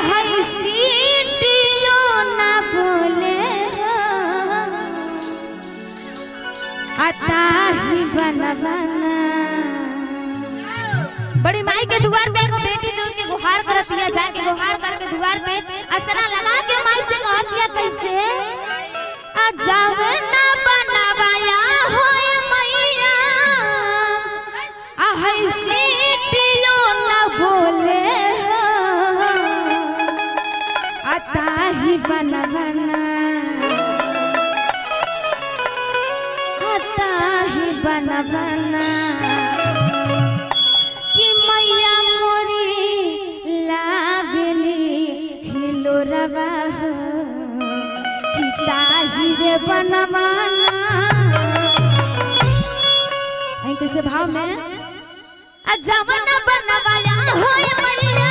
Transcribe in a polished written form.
हई सीटियो ना बोले अताही बनवाना। बड़ी माई के द्वार पे एगो बेटी जो उसके गुहार करत दिया, जाके गुहार करके द्वार पे असरा लगा के माई से कहत दिया कैसे आ जावे ना बनवाया होए मैया आ हई सीटियो ना बोले अताही बनवाना अताही बनवाना कि मैया मोरी लावेली हिलोरवा कि ताही रे बनवाना। कैसे भाव में जवन बनवाया होए मैया